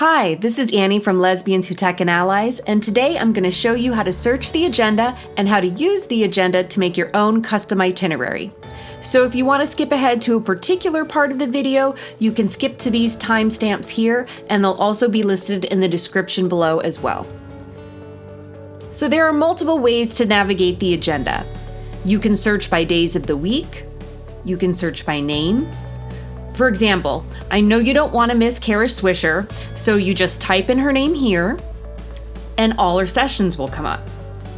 Hi, this is Annie from Lesbians Who Tech and Allies, and today I'm going to show you how to search the agenda and how to use the agenda to make your own custom itinerary. So if you want to skip ahead to a particular part of the video, you can skip to these timestamps here, and they'll also be listed in the description below as well. So there are multiple ways to navigate the agenda. You can search by days of the week. You can search by name. For example, I know you don't want to miss Kara Swisher, so you just type in her name here, and all her sessions will come up.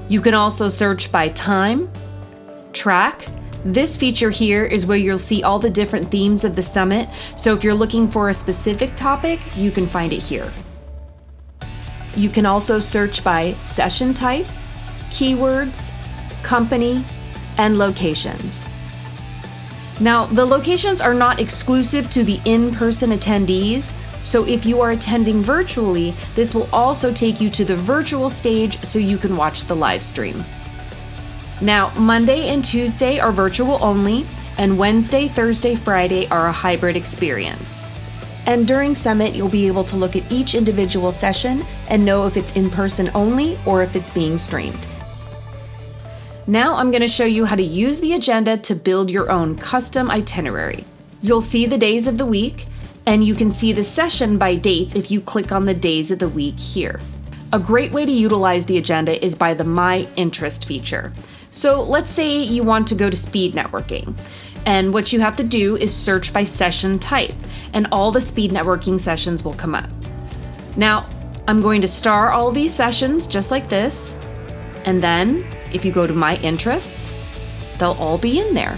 You can also search by time, track. This feature here is where you'll see all the different themes of the summit, so if you're looking for a specific topic, you can find it here. You can also search by session type, keywords, company, and locations. Now, the locations are not exclusive to the in-person attendees, so if you are attending virtually, this will also take you to the virtual stage so you can watch the live stream. Now, Monday and Tuesday are virtual only, and Wednesday, Thursday, Friday are a hybrid experience. And during Summit, you'll be able to look at each individual session and know if it's in-person only or if it's being streamed. Now I'm going to show you how to use the agenda to build your own custom itinerary. You'll see the days of the week, and you can see the session by dates if you click on the days of the week here. A great way to utilize the agenda is by the My Interest feature. So let's say you want to go to speed networking, and what you have to do is search by session type, and all the speed networking sessions will come up. Now, I'm going to star all these sessions just like this, and then if you go to My Interests, they'll all be in there.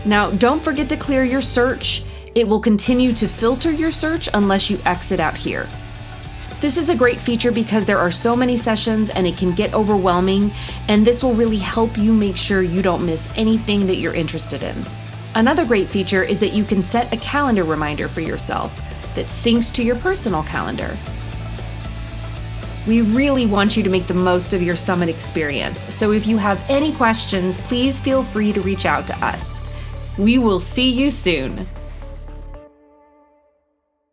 Now, don't forget to clear your search. It will continue to filter your search unless you exit out here. This is a great feature because there are so many sessions and it can get overwhelming, and this will really help you make sure you don't miss anything that you're interested in. Another great feature is that you can set a calendar reminder for yourself that syncs to your personal calendar. We really want you to make the most of your Summit experience, so if you have any questions, please feel free to reach out to us. We will see you soon.